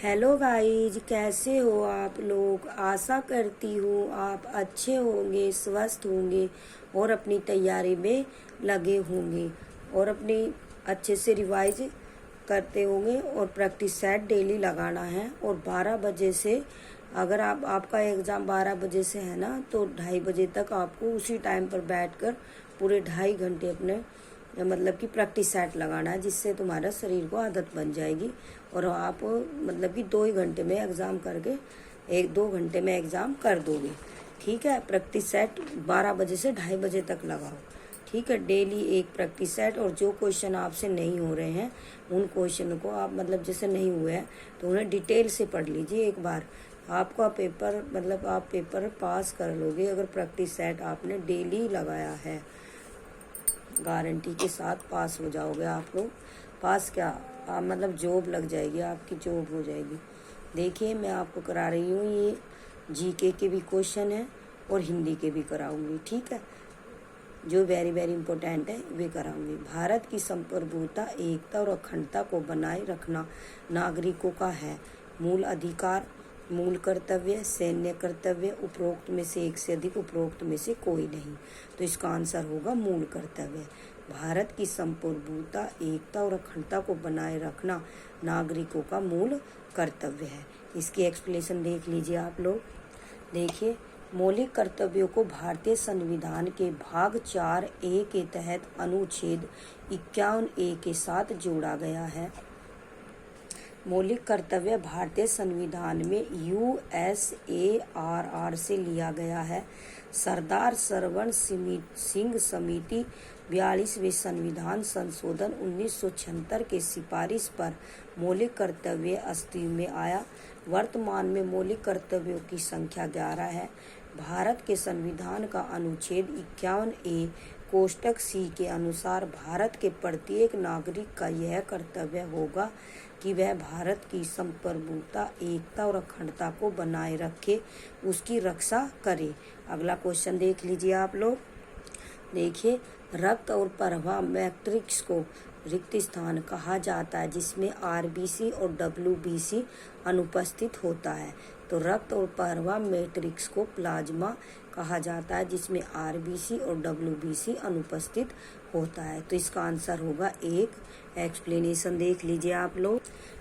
Hello guys, कैसे हो आप लोग। आशा करती हूँ आप अच्छे होंगे, स्वस्थ होंगे और अपनी तैयारी में लगे होंगे और अपनी अच्छे से रिवाइज करते होंगे और प्रैक्टिस सेट डेली लगाना है। और 12 बजे से अगर आपका एग्ज़ाम 12 बजे से है ना, तो 2:30 बजे तक आपको उसी टाइम पर बैठकर पूरे 2.5 घंटे अपने मतलब कि प्रैक्टिस सेट लगाना है, जिससे तुम्हारा शरीर को आदत बन जाएगी और आप मतलब कि 2 ही घंटे में एग्ज़ाम करके 1-2 घंटे में एग्ज़ाम कर दोगे। ठीक है, प्रैक्टिस सेट 12 बजे से 2:30 बजे तक लगाओ। ठीक है, डेली एक प्रैक्टिस सेट। और जो क्वेश्चन आपसे नहीं हो रहे हैं उन क्वेश्चन को आप मतलब जैसे नहीं हुए हैं तो उन्हें डिटेल से पढ़ लीजिए एक बार। आपका पेपर मतलब आप पेपर पास कर लोगे अगर प्रैक्टिस सेट आपने डेली लगाया है। गारंटी के साथ पास हो जाओगे आप लोग। पास क्या मतलब जॉब लग जाएगी, आपकी जॉब हो जाएगी। देखिए, मैं आपको करा रही हूँ, ये जीके के भी क्वेश्चन है और हिंदी के भी कराऊंगी। ठीक है, जो वेरी वेरी इंपॉर्टेंट है वे कराऊंगी। भारत की संप्रभुता, एकता और अखंडता को बनाए रखना नागरिकों का है मूल अधिकार, मूल कर्तव्य, सैन्य कर्तव्य। उपरोक्त में से एक से अधिक, उपरोक्त में से कोई नहीं। तो इसका आंसर होगा मूल कर्तव्य। भारत की संप्रभुता, एकता और अखंडता को बनाए रखना नागरिकों का मूल कर्तव्य है। इसकी एक्सप्लेनेशन देख लीजिए आप लोग। देखिए, मौलिक कर्तव्यों को भारतीय संविधान के भाग 4A के तहत अनुच्छेद 51A के साथ जोड़ा गया है। मौलिक कर्तव्य भारतीय संविधान में USARR से लिया गया है। सरदार सरवण सिंह समिति 42वें संविधान संशोधन 1976 के सिफारिश पर मौलिक कर्तव्य अस्तित्व में आया। वर्तमान में मौलिक कर्तव्यों की संख्या 11 है। भारत के संविधान का अनुच्छेद 51A कोष्टक C के अनुसार भारत के प्रत्येक नागरिक का यह कर्तव्य होगा कि वह भारत की संप्रभुता, एकता और अखंडता को बनाए रखे, उसकी रक्षा करे। अगला क्वेश्चन देख लीजिए आप लोग। देखिए, रक्त और प्रवाह मैट्रिक्स को रिक्त स्थान कहा जाता है जिसमें RBC और WBC अनुपस्थित होता है। तो रक्त और प्रवाह मैट्रिक्स को प्लाज्मा कहा जाता है जिसमें RBC और WBC अनुपस्थित होता है। तो इसका आंसर होगा एक। एक्सप्लेनेशन देख लीजिए आप लोग।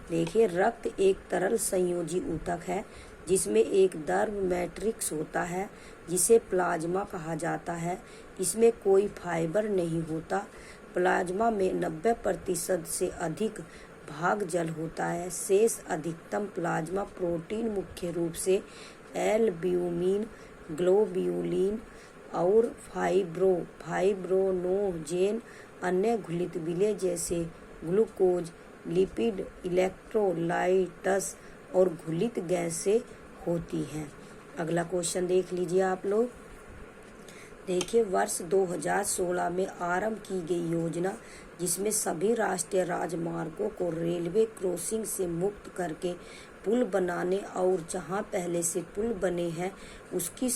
देखिए, रक्त एक तरल संयोजी ऊतक है जिसमें एक द्रव मैट्रिक्स होता है जिसे प्लाज्मा कहा जाता है। इसमें कोई फाइबर नहीं होता। प्लाज्मा में 90% से अधिक भाग जल होता है। शेष अधिकतम प्लाज्मा प्रोटीन मुख्य रूप से एल्ब्यूमिन, ग्लोब्यूलिन और फाइब्रोनोजेन, अन्य घुलित विलेय जैसे ग्लूकोज, लिपिड, इलेक्ट्रोलाइट्स और घुलित गैसें होती हैं। अगला क्वेश्चन देख लीजिए आप लोग। देखिए, वर्ष 2016 में आरंभ की गई योजना जिसमें सभी राष्ट्रीय राजमार्गों को रेलवे क्रॉसिंग से मुक्त करके पुल बनाने और जहां पहले से पुल बने हैं उसकी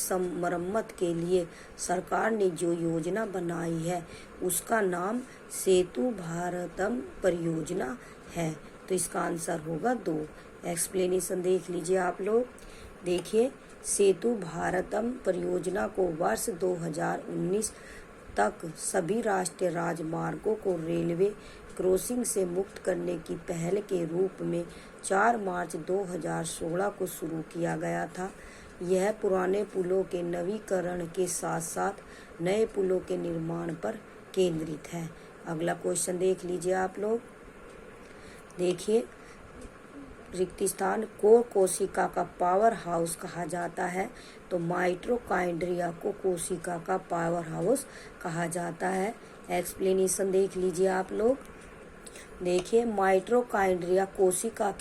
मरम्मत के लिए सरकार ने जो योजना बनाई है उसका नाम सेतु भारतम परियोजना है। तो इसका आंसर होगा 2। एक्सप्लेनेशन देख लीजिए आप लोग। देखिए, सेतु भारतम परियोजना को वर्ष 2019 तक सभी राष्ट्रीय राजमार्गों को रेलवे क्रॉसिंग से मुक्त करने की पहल के रूप में 4 मार्च 2016 को शुरू किया गया था। यह पुराने पुलों के नवीकरण के साथ साथ नए पुलों के निर्माण पर केंद्रित है। अगला क्वेश्चन देख लीजिए आप लोग। देखिए, रिक्त स्थान को कोशिका का पावर हाउस कहा जाता है। तो माइटोकॉन्ड्रिया को कोशिका का पावर हाउस कहा जाता है। एक्सप्लेनेशन देख लीजिए आप लोग। देखिए, माइटोकॉन्ड्रिया कोशिकाओं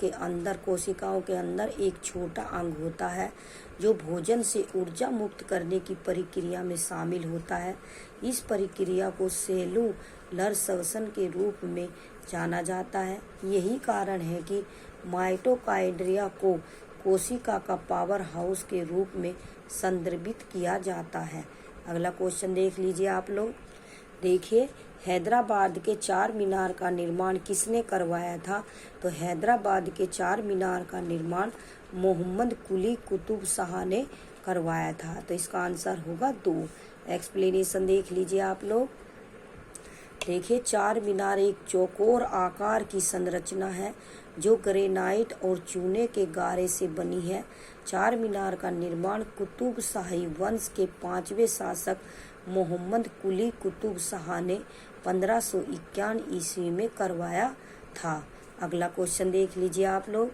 के अंदर एक छोटा अंग होता है जो भोजन से ऊर्जा मुक्त करने की प्रक्रिया में शामिल होता है। इस प्रक्रिया को सेलुलर श्वसन के रूप में जाना जाता है। यही कारण है कि माइटोकॉन्ड्रिया को कोशिका का पावर हाउस के रूप में संदर्भित किया जाता है। अगला क्वेश्चन देख लीजिए आप लोग। देखिए, हैदराबाद के चार मीनार का निर्माण किसने करवाया था? तो हैदराबाद के चार मीनार का निर्माण मोहम्मद कुली कुतुब शाह ने करवाया था। तो इसका आंसर होगा 2। एक्सप्लेनेशन देख लीजिए आप लोग। देखिए, चार मीनार एक चौकोर आकार की संरचना है जो ग्रेनाइट और चूने के गारे से बनी है। चार मीनार का निर्माण कुतुब शाही वंश के 5वें शासक मोहम्मद कुली कुतुब शाह ने 1551 ईस्वी में करवाया था। अगला क्वेश्चन देख लीजिए आप लोग।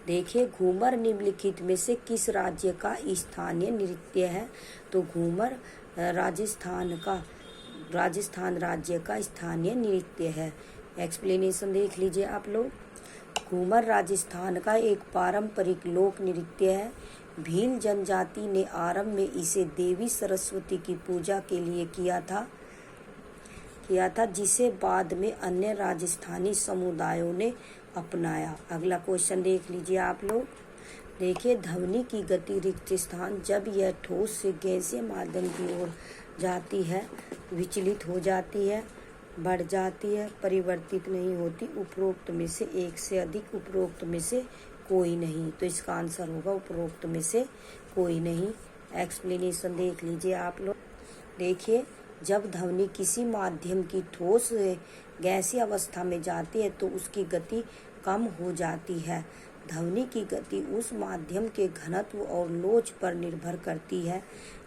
देखिए, घूमर निम्नलिखित में से किस राज्य का स्थानीय नृत्य है? तो घूमर राजस्थान राज्य का स्थानीय नृत्य है। एक्सप्लेनेशन देख लीजिए आप लोग। घूमर राजस्थान का एक पारंपरिक लोक नृत्य है। भील जनजाति ने आरंभ में इसे देवी सरस्वती की पूजा के लिए किया था, जिसे बाद में अन्य राजस्थानी समुदायों ने अपनाया। अगला क्वेश्चन देख लीजिए आप लोग। देखिए, ध्वनि की गति रिक्त स्थान जब यह ठोस से गैसीय माध्यम की ओर जाती है, विचलित हो जाती है, बढ़ जाती है, परिवर्तित नहीं होती। उपरोक्त में से एक से अधिक, उपरोक्त में से कोई नहीं। तो इसका आंसर होगा उपरोक्त में से कोई नहीं। एक्सप्लेनेशन देख लीजिए आप लोग। देखिए, जब ध्वनि किसी माध्यम की ठोस गैसीय अवस्था में जाती है तो उसकी गति कम हो जाती है। ध्वनि की गति उस माध्यम के घनत्व और लोच पर निर्भर करती है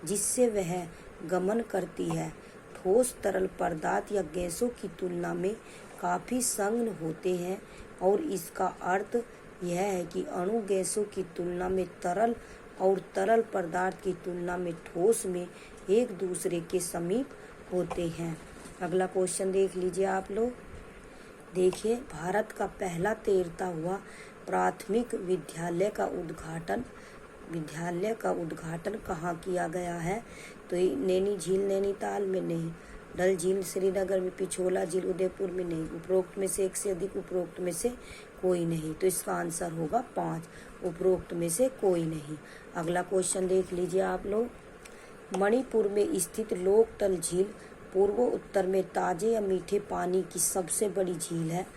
जिससे वह गमन करती है। ठोस तरल पदार्थ या गैसों की तुलना में काफ़ी संघन होते हैं और इसका अर्थ यह है कि अणु गैसों की तुलना में तरल और तरल पदार्थ की तुलना में ठोस में एक दूसरे के समीप होते हैं। अगला क्वेश्चन देख लीजिए आप लोग। देखिए, भारत का पहला तैरता हुआ प्राथमिक विद्यालय का उद्घाटन कहाँ किया गया है? तो नैनी झील नैनीताल में नहीं, डल झील श्रीनगर में, पिछोला झील उदयपुर में नहीं। उपरोक्त में से एक से अधिक, उपरोक्त में से कोई नहीं। तो इसका आंसर होगा 5, उपरोक्त में से कोई नहीं। अगला क्वेश्चन देख लीजिए आप लोग। मणिपुर में स्थित लोकटल झील पूर्व उत्तर में ताजे या मीठे पानी की सबसे बड़ी झील है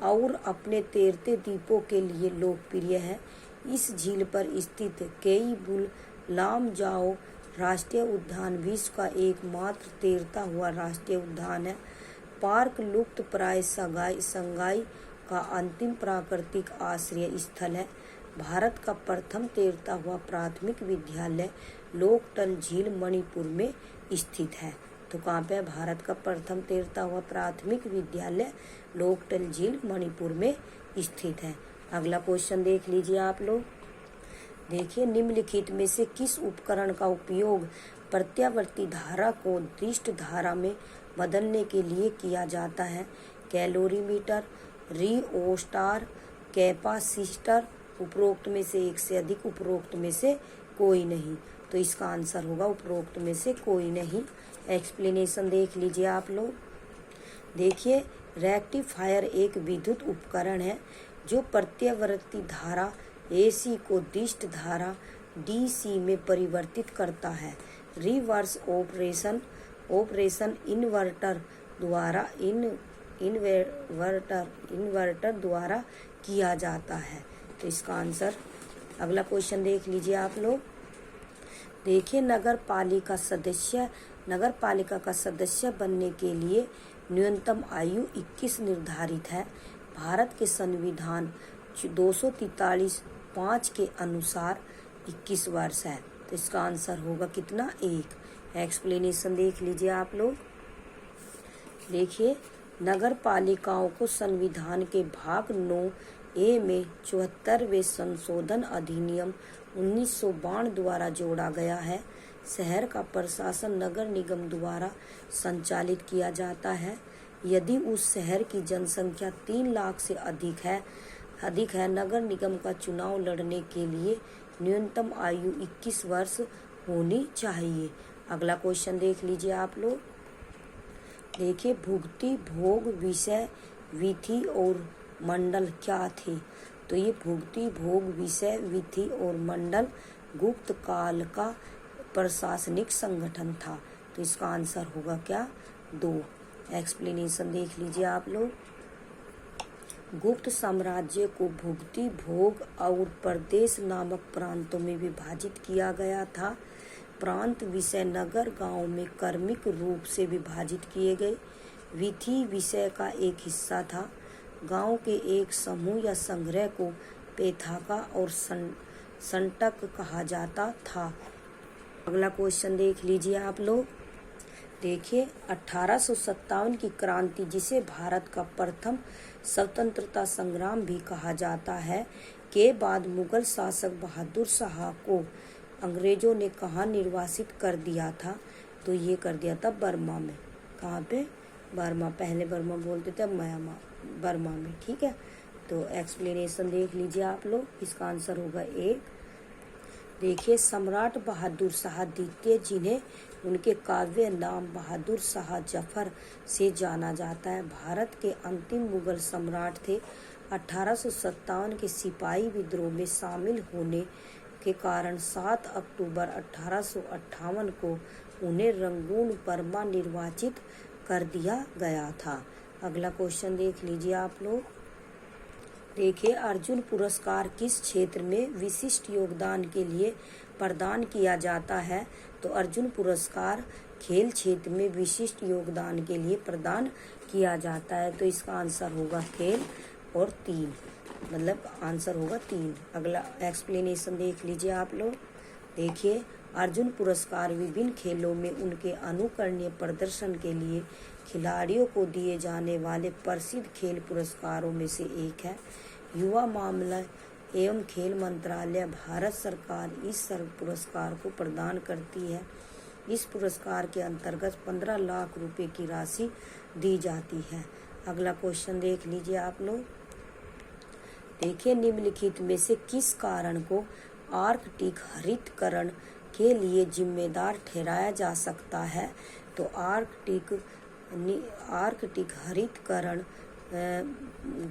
और अपने तैरते द्वीपों के लिए लोकप्रिय है। इस झील पर स्थित केईबुल लामजाओ राष्ट्रीय उद्यान विश्व का एकमात्र तैरता हुआ राष्ट्रीय उद्यान है। पार्क लुप्त प्राय संगाई का अंतिम प्राकृतिक आश्रय स्थल है। भारत का प्रथम तैरता हुआ प्राथमिक विद्यालय लोकटल झील मणिपुर में स्थित है। तो कहाँ पे? भारत का प्रथम तैरता हुआ प्राथमिक विद्यालय लोकटल झील मणिपुर में स्थित है। अगला क्वेश्चन देख लीजिए आप लोग। देखिए, निम्नलिखित में से किस उपकरण का उपयोग प्रत्यावर्ती धारा को दृष्ट धारा में बदलने के लिए किया जाता है? Calorimeter, rheostat, capacitor. उपरोक्त में से एक से अधिक, उपरोक्त में से कोई नहीं। तो इसका आंसर होगा उपरोक्त में से कोई नहीं। एक्सप्लेनेशन देख लीजिए आप लोग। देखिए, रेक्टिफायर एक विद्युत उपकरण है जो प्रत्यावर्ती धारा AC को दिष्ट धारा DC में परिवर्तित करता है। रिवर्स ऑपरेशन इन्वर्टर द्वारा किया जाता है। तो इसका आंसर। अगला क्वेश्चन देख लीजिए आप लोग। देखिए, नगर पालिका का सदस्य बनने के लिए न्यूनतम आयु 21 निर्धारित है। भारत के संविधान 243(5) के अनुसार 21 वर्ष है। तो इसका आंसर होगा कितना? 1। एक्सप्लेनेशन देख लीजिए आप लोग। देखिए, नगर पालिकाओं को संविधान के भाग 9A में 74वें संशोधन अधिनियम 1992 द्वारा जोड़ा गया है। शहर का प्रशासन नगर निगम द्वारा संचालित किया जाता है। यदि उस शहर की जनसंख्या 3 लाख से अधिक है, नगर निगम का चुनाव लड़ने के लिए न्यूनतम आयु 21 वर्ष होनी चाहिए। अगला क्वेश्चन देख लीजिए आप लोग। देखिए, भुक्ति, भोग, विषय, विधि और मंडल क्या थे? तो ये भुक्ति, भोग, विषय, विधि और मंडल गुप्त काल का प्रशासनिक संगठन था। तो इसका आंसर होगा क्या? 2। एक्सप्लेनेशन देख लीजिए आप लोग। गुप्त साम्राज्य को भुगती, भोग और प्रदेश नामक प्रांतों में विभाजित किया गया था। प्रांत विषय नगर गांव में क्रमिक रूप से विभाजित किए गए। विधि विषय का एक हिस्सा था। गांव के एक समूह या संग्रह को पेथाका और संटक कहा जाता था। अगला क्वेश्चन देख लीजिए आप लोग। देखिए 1857 की क्रांति, जिसे भारत का प्रथम स्वतंत्रता संग्राम भी कहा जाता है, के बाद मुगल शासक बहादुर शाह को अंग्रेजों ने कहाँ निर्वासित कर दिया था? तो ये कर दिया था बर्मा में। कहाँ पे? बर्मा। पहले बर्मा बोलते थे, अब म्यांमार, बर्मा में। ठीक है, तो एक्सप्लेनेशन देख लीजिए आप लोग। इसका आंसर होगा एक। देखिए सम्राट बहादुर शाह द्वितीय, जिन्हें उनके काव्य नाम बहादुर शाह जफर से जाना जाता है, भारत के अंतिम मुगल सम्राट थे। 1857 के सिपाही विद्रोह में शामिल होने के कारण 7 अक्टूबर 1858 को उन्हें रंगून बर्मा निर्वाचित कर दिया गया था। अगला क्वेश्चन देख लीजिए आप लोग। देखिए अर्जुन पुरस्कार किस क्षेत्र में विशिष्ट योगदान के लिए प्रदान किया जाता है? तो अर्जुन पुरस्कार खेल क्षेत्र में विशिष्ट योगदान के लिए प्रदान किया जाता है। तो इसका आंसर होगा खेल और 3, मतलब आंसर होगा 3। अगला एक्सप्लेनेशन देख लीजिए आप लोग। देखिए अर्जुन पुरस्कार विभिन्न खेलों में उनके अनुकरणीय प्रदर्शन के लिए खिलाड़ियों को दिए जाने वाले प्रसिद्ध खेल पुरस्कारों में से एक है। युवा मामला एवं खेल मंत्रालय, भारत सरकार इस पुरस्कार को प्रदान करती है। इस पुरस्कार के अंतर्गत 15 लाख रुपए की राशि दी जाती है। अगला क्वेश्चन देख लीजिए आप लोग। देखिए निम्नलिखित में से किस कारण को आर्कटिक हरितकरण के लिए जिम्मेदार ठहराया जा सकता है? तो आर्कटिक हरितकरण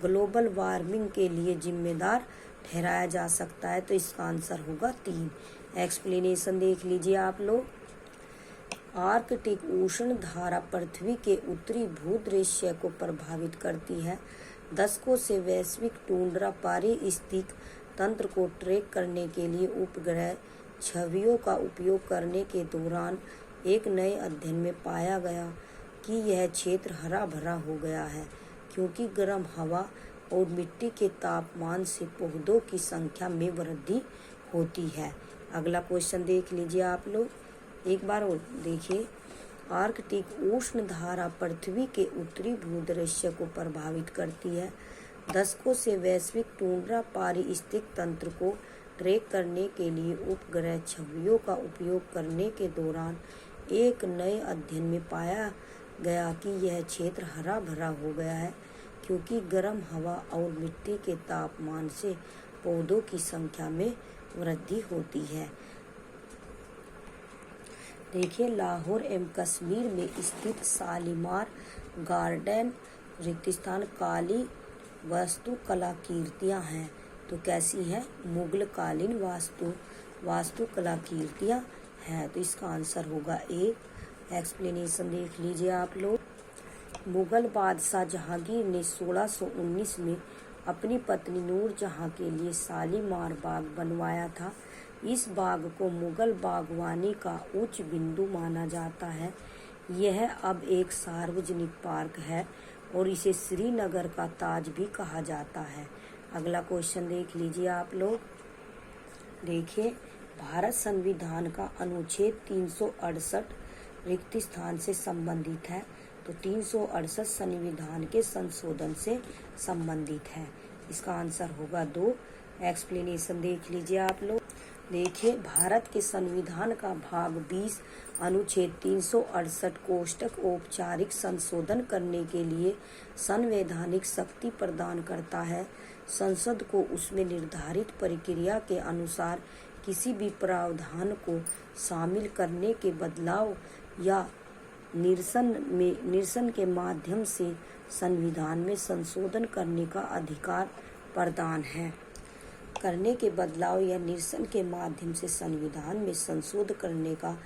ग्लोबल वार्मिंग के लिए जिम्मेदार ठहराया जा सकता है। तो इसका आंसर होगा 3। एक्सप्लेनेशन देख लीजिए आप लोग। आर्कटिक उष्ण धारा पृथ्वी के उत्तरी भूदृश्य को प्रभावित करती है। दशकों से वैश्विक टुंड्रा पारिस्थितिक तंत्र को ट्रैक करने के लिए उपग्रह छवियों का उपयोग करने के दौरान एक नए अध्ययन में पाया गया कि यह क्षेत्र हरा भरा हो गया है, क्योंकि गर्म हवा और मिट्टी के तापमान से पौधों की संख्या में वृद्धि होती है। अगला क्वेश्चन देख लीजिए आप लोग एक बार और। देखिए आर्कटिक उष्ण धारा पृथ्वी के उत्तरी भूदृश्य को प्रभावित करती है। दशकों से वैश्विक टुंड्रा पारिस्थितिक तंत्र को ट्रैक करने के लिए उपग्रह छवियों का उपयोग करने के दौरान एक नए अध्ययन में पाया गया कि यह क्षेत्र हरा भरा हो गया है, क्योंकि गर्म हवा और मिट्टी के तापमान से पौधों की संख्या में वृद्धि होती है। देखिए लाहौर एवं कश्मीर में स्थित शालीमार गार्डन रेगिस्तान काली वास्तुकला कीर्तियाँ हैं। तो कैसी है? मुगल कालीन वास्तुकला कीर्तियाँ हैं। तो इसका आंसर होगा एक। एक्सप्लेनेशन देख लीजिए आप लोग। मुगल बादशाह जहांगीर ने 1619 में अपनी पत्नी नूरजहां के लिए शालीमार बाग बनवाया था। इस बाग को मुगल बागवानी का उच्च बिंदु माना जाता है। यह अब एक सार्वजनिक पार्क है और इसे श्रीनगर का ताज भी कहा जाता है। अगला क्वेश्चन देख लीजिए आप लोग। देखिए भारत संविधान का अनुच्छेद 368 रिक्त स्थान से संबंधित है। तो 368 संविधान के संशोधन से संबंधित है। इसका आंसर होगा 2। एक्सप्लेनेशन देख लीजिए आप लोग। देखिए भारत के संविधान का भाग 20 अनुच्छेद 368 कोष्टक औपचारिक संशोधन करने के लिए संवैधानिक शक्ति प्रदान करता है। संसद को उसमें निर्धारित प्रक्रिया के अनुसार किसी भी प्रावधान को शामिल करने के बदलाव या निरसन के माध्यम से संविधान में संशोधन करने का अधिकार प्रदान है। करने के बदलाव या निरसन के माध्यम से संविधान में संशोधन करने का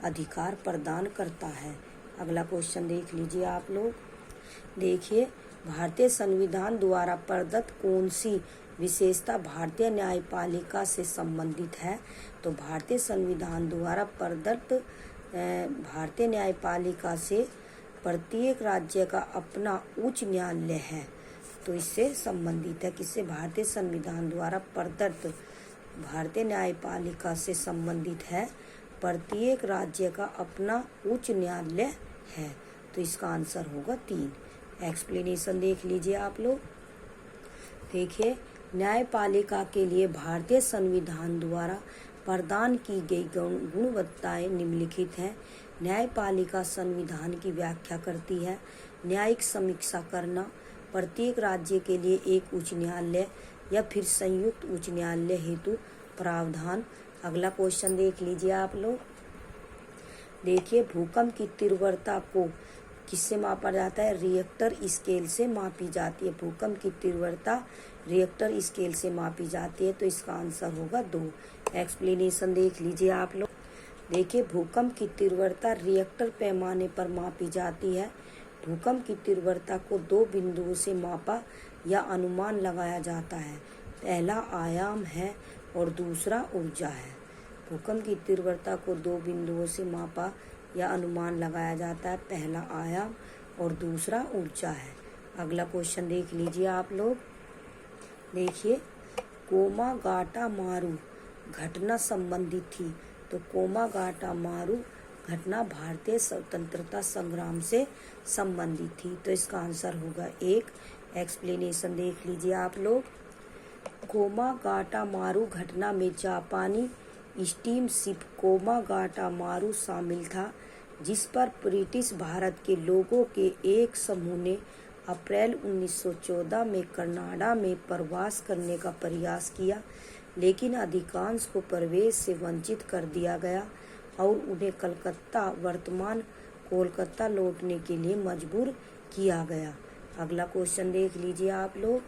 अधिकार प्रदान करता है। अगला क्वेश्चन देख लीजिए आप लोग। देखिए, भारतीय संविधान द्वारा प्रदत्त कौन सी विशेषता भारतीय न्यायपालिका से संबंधित है? तो भारतीय संविधान द्वारा प्रदत्त भारतीय न्यायपालिका से प्रत्येक राज्य का अपना उच्च न्यायालय है, तो इससे संबंधित है। किससे? भारतीय संविधान द्वारा प्रदत्त भारतीय न्यायपालिका से संबंधित है, प्रत्येक राज्य का अपना उच्च न्यायालय है, तो इसका आंसर होगा 3। एक्सप्लेनेशन देख लीजिए आप लोग। देखिए, न्यायपालिका के लिए भारतीय संविधान द्वारा प्रदान की गई गुणवत्ताएं निम्नलिखित हैं। न्यायपालिका संविधान की व्याख्या करती है, न्यायिक समीक्षा करना, प्रत्येक राज्य के लिए एक उच्च न्यायालय या फिर संयुक्त उच्च न्यायालय हेतु प्रावधान। अगला क्वेश्चन देख लीजिए आप लोग। देखिए, भूकंप की तीव्रता को किससे मापा जाता है? रिएक्टर स्केल से मापी जाती है। भूकंप की तीव्रता रिएक्टर स्केल से मापी जाती है, तो इसका आंसर होगा 2। एक्सप्लेनेशन देख लीजिए आप लोग। देखिए, भूकंप की तीव्रता रिएक्टर पैमाने पर मापी जाती है। भूकंप की तीव्रता को 2 बिंदुओं से मापा या अनुमान लगाया जाता है। पहला आयाम है और दूसरा ऊर्जा है। भूकंप की तीव्रता को 2 बिंदुओं से मापा या अनुमान लगाया जाता है। पहला आयाम और दूसरा ऊर्जा है। अगला क्वेश्चन देख लीजिए आप लोग। देखिए, कोमागाटामारू घटना संबंधित थी, तो कोमागाटामारू घटना भारतीय स्वतंत्रता संग्राम से संबंधित थी, तो इसका आंसर होगा 1। एक्सप्लेनेशन देख लीजिए आप लोग। कोमागाटामारू घटना में जापानी स्टीमशिप कोमागाटामारू शामिल था, जिस पर ब्रिटिश भारत के लोगों के एक समूह ने अप्रैल 1914 में कनाडा में प्रवास करने का प्रयास किया, लेकिन अधिकांश को प्रवेश से वंचित कर दिया गया और उन्हें कलकत्ता वर्तमान कोलकाता लौटने के लिए मजबूर किया गया। अगला क्वेश्चन देख लीजिए आप लोग।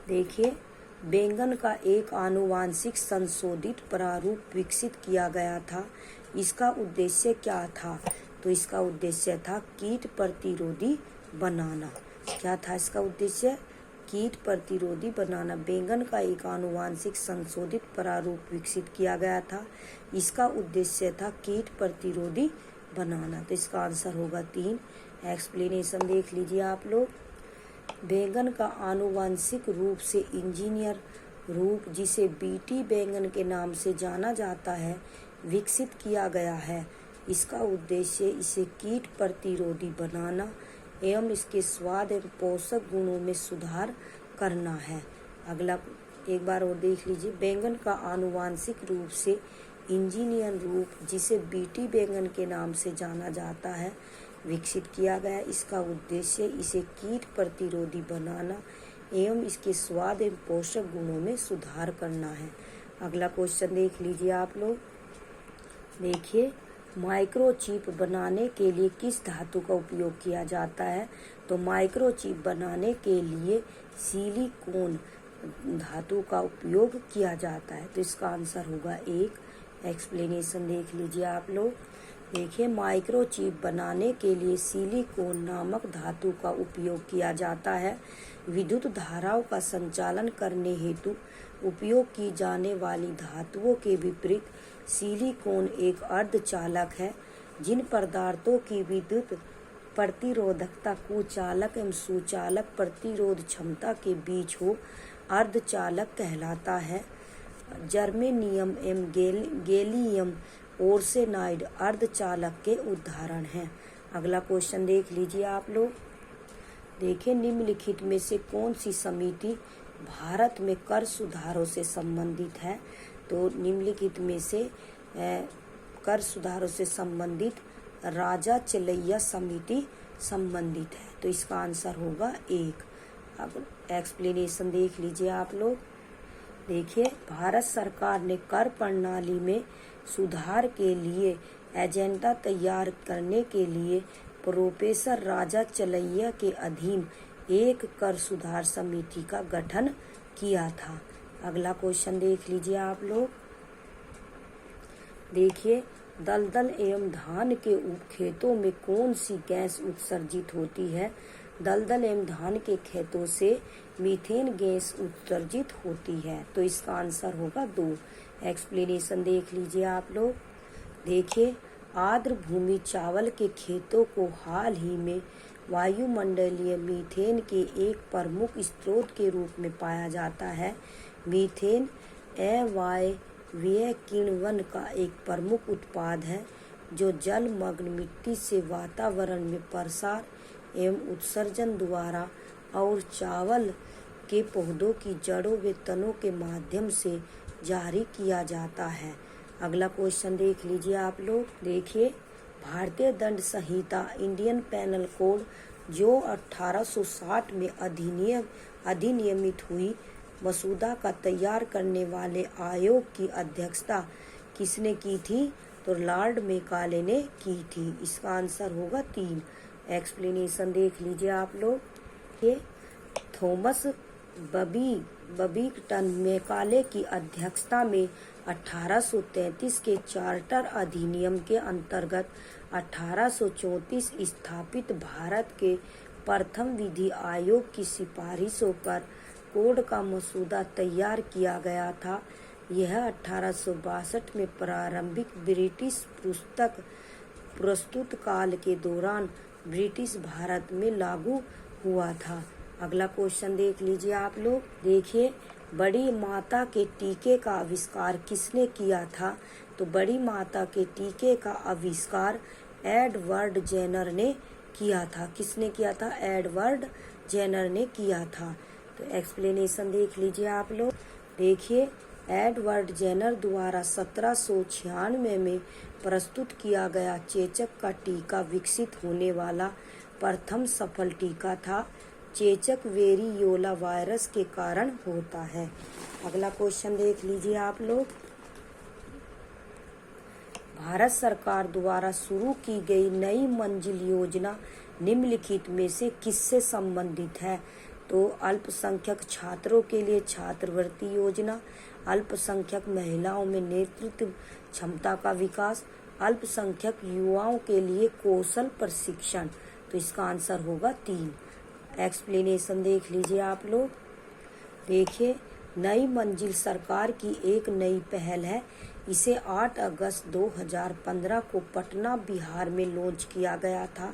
देखिए, बैंगन का एक आनुवांशिक संशोधित प्रारूप विकसित किया गया था, इसका उद्देश्य क्या था? तो इसका उद्देश्य था कीट प्रतिरोधी बनाना। क्या था इसका उद्देश्य? कीट प्रतिरोधी बनाना। बैंगन का एक आनुवांशिक संशोधित प्रारूप विकसित किया गया था, इसका उद्देश्य था कीट प्रतिरोधी बनाना, तो इसका आंसर होगा 3। एक्सप्लेनेशन देख लीजिए आप लोग। बैंगन का आनुवांशिक रूप से इंजीनियर रूप, जिसे बीटी बैंगन के नाम से जाना जाता है, विकसित किया गया है। इसका उद्देश्य इसे कीट प्रतिरोधी बनाना एवं इसके स्वाद एवं पोषक गुणों में सुधार करना है। अगला एक बार और देख लीजिए। बैंगन का आनुवांशिक रूप से इंजीनियर रूप, जिसे बीटी बैंगन के नाम से जाना जाता है, विकसित किया गया। इसका उद्देश्य इसे कीट प्रतिरोधी बनाना एवं इसके स्वाद एवं पोषक गुणों में सुधार करना है। अगला क्वेश्चन देख लीजिए आप लोग। देखिए, माइक्रोचिप बनाने के लिए किस धातु का उपयोग किया जाता है? तो माइक्रोचिप बनाने के लिए सिलिकॉन धातु का उपयोग किया जाता है, तो इसका आंसर होगा 1। एक्सप्लेनेशन देख लीजिए आप लोग। देखिए, माइक्रोचिप बनाने के लिए सिलिकॉन नामक धातु का उपयोग किया जाता है। विद्युत धाराओं का संचालन करने हेतु उपयोग की जाने वाली धातुओं के विपरीत सिलिकॉन एक अर्धचालक है। जिन पदार्थों की विद्युत प्रतिरोधकता कुचालक एवं सुचालक प्रतिरोध क्षमता के बीच हो, अर्धचालक कहलाता है। जर्मेनियम एवं गैलियम आर्सेनाइड अर्धचालक के उदाहरण हैं। अगला क्वेश्चन देख लीजिए आप लोग। देखिए, निम्नलिखित में से कौन सी समिति भारत में कर सुधारों से संबंधित है? तो निम्नलिखित में से कर सुधारों से संबंधित राजा चलैया समिति संबंधित है, तो इसका आंसर होगा 1। अब एक्सप्लेनेशन देख लीजिए आप लोग। देखिए, भारत सरकार ने कर प्रणाली में सुधार के लिए एजेंडा तैयार करने के लिए प्रोफेसर राजा चलैया के अधीन एक कर सुधार समिति का गठन किया था। अगला क्वेश्चन देख लीजिए आप लोग। देखिए, दलदल एवं धान के खेतों में कौन सी गैस उत्सर्जित होती है? दलदल एवं धान के खेतों से मीथेन गैस उत्सर्जित होती है। तो इसका आंसर होगा 2। एक्सप्लेनेशन देख लीजिए आप लोग। देखिए, आर्द्र भूमि चावल के खेतों को हाल ही में वायुमंडलीय मीथेन के एक प्रमुख स्रोत के रूप में पाया जाता है। मीथेन अवायवीय किण्वन का एक प्रमुख उत्पाद है जो जलमग्न मिट्टी से वातावरण में प्रसार एवं उत्सर्जन द्वारा और चावल के पौधों की जड़ों व तनों के माध्यम से जारी किया जाता है। अगला क्वेश्चन देख लीजिए आप लोग। देखिए, भारतीय दंड संहिता इंडियन पेनल कोड जो 1860 में अधिनियमित हुई मसूदा का तैयार करने वाले आयोग की अध्यक्षता किसने की थी? तो लॉर्ड मेकाले ने की थी। इसका आंसर होगा 3। एक्सप्लेनेशन देख लीजिए आप लोग। ये थॉमस बबिंगटन मेकाले की अध्यक्षता में 1833 के चार्टर अधिनियम के अंतर्गत 1834 स्थापित भारत के प्रथम विधि आयोग की सिफारिशों पर कोड का मसूदा तैयार किया गया था। यह 1862 में प्रारंभिक ब्रिटिश प्रस्तुत काल के दौरान ब्रिटिश भारत में लागू हुआ था। अगला क्वेश्चन देख लीजिए आप लोग। देखिए, बड़ी माता के टीके का आविष्कार किसने किया था? तो बड़ी माता के टीके का आविष्कार एडवर्ड जेनर ने किया था। किसने किया था? एडवर्ड जेनर ने किया था। तो एक्सप्लेनेशन देख लीजिए आप लोग। देखिए, एडवर्ड जेनर द्वारा 1796 में प्रस्तुत किया गया चेचक का टीका विकसित होने वाला प्रथम सफल टीका था। चेचक वेरियोला वायरस के कारण होता है। अगला क्वेश्चन देख लीजिए आप लोग। भारत सरकार द्वारा शुरू की गई नई मंजिल योजना निम्नलिखित में से किससे संबंधित है? तो अल्पसंख्यक छात्रों के लिए छात्रवृत्ति योजना, अल्पसंख्यक महिलाओं में नेतृत्व क्षमता का विकास, अल्पसंख्यक युवाओं के लिए कौशल प्रशिक्षण। तो इसका आंसर होगा 3। एक्सप्लेनेशन देख लीजिए आप लोग। देखिए, नई मंजिल सरकार की एक नई पहल है। इसे 8 अगस्त 2015 को पटना, बिहार में लॉन्च किया गया था।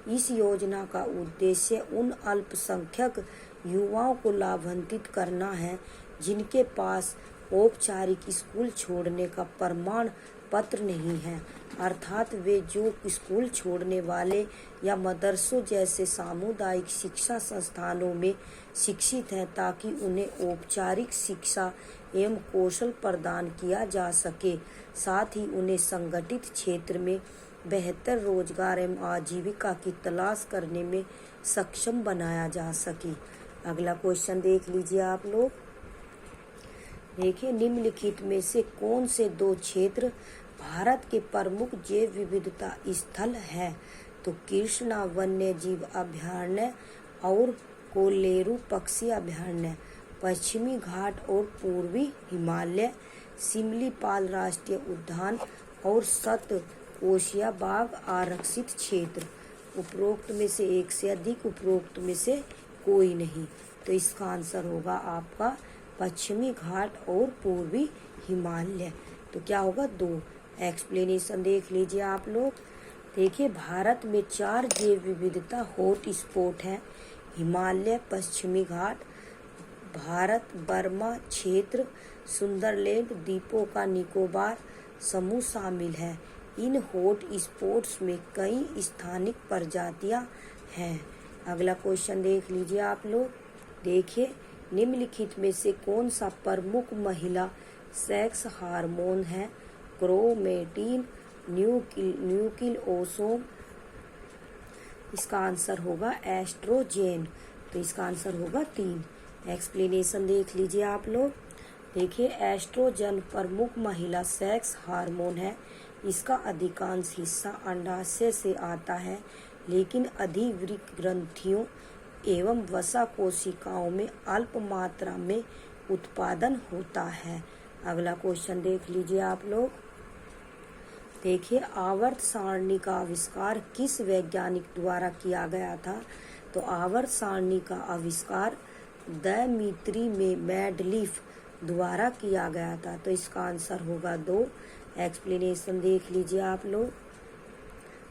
इस योजना का उद्देश्य उन अल्पसंख्यक युवाओं को लाभान्वित करना है जिनके पास औपचारिक स्कूल छोड़ने का प्रमाण पत्र नहीं है, अर्थात वे जो स्कूल छोड़ने वाले या मदरसों जैसे सामुदायिक शिक्षा संस्थानों में शिक्षित हैं, ताकि उन्हें औपचारिक शिक्षा एवं कौशल प्रदान किया जा सके, साथ ही उन्हें संगठित क्षेत्र में बेहतर रोजगार एवं आजीविका की तलाश करने में सक्षम बनाया जा सके। अगला क्वेश्चन देख लीजिए आप लोग। देखिए, निम्नलिखित में से कौन से 2 क्षेत्र भारत के प्रमुख जैव विविधता स्थल है? तो कृष्णा वन्य जीव अभयारण्य और कोलेरू पक्षी अभयारण्य, पश्चिमी घाट और पूर्वी हिमालय, सिमलीपाल राष्ट्रीय उद्यान और सतकोशिया बाघ आरक्षित क्षेत्र। उपरोक्त में से एक से अधिक, उपरोक्त में से कोई नहीं। तो इसका आंसर होगा आपका पश्चिमी घाट और पूर्वी हिमालय। तो क्या होगा? 2। एक्सप्लेनेशन देख लीजिए आप लोग। देखिए, भारत में 4 जैव विविधता हॉट स्पॉट हैं। हिमालय, पश्चिमी घाट, भारत बर्मा क्षेत्र, सुंदरलैंड, द्वीपों का निकोबार समूह शामिल है। इन हॉट स्पॉट्स में कई स्थानिक प्रजातियां हैं। अगला क्वेश्चन देख लीजिए आप लोग। देखिए, निम्नलिखित में से कौन सा प्रमुख महिला सेक्स हार्मोन है? क्रोमेटिन, न्यूक्लिल ओसोम। इसका आंसर होगा एस्ट्रोजेन। तो इसका आंसर होगा 3। एक्सप्लेनेशन देख लीजिए आप लोग। देखिए, एस्ट्रोजन प्रमुख महिला सेक्स हार्मोन है। इसका अधिकांश हिस्सा अंडाशय से आता है, लेकिन अधिवृक्क ग्रंथियों एवं वसा कोशिकाओं में अल्प मात्रा में उत्पादन होता है। अगला क्वेश्चन देख लीजिए आप लोग। देखिए, आवर्त सारणी का आविष्कार किस वैज्ञानिक द्वारा किया गया था? तो आवर्त सारणी का आविष्कार दिमित्री मेंडलीफ द्वारा किया गया था। तो इसका आंसर होगा 2। एक्सप्लेनेशन देख लीजिए आप लोग।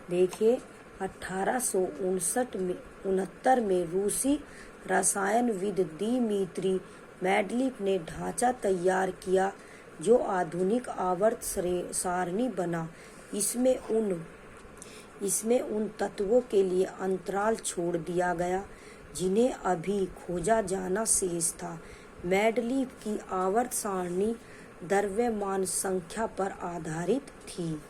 देखिए, 1869 में रूसी रसायनविद दिमित्री मेंडलीफ ने ढांचा तैयार किया जो आधुनिक आवर्त सारणी बना। इसमें उन तत्वों के लिए अंतराल छोड़ दिया गया जिन्हें अभी खोजा जाना शेष था। मेंडलीफ की आवर्त सारणी द्रव्यमान संख्या पर आधारित थी।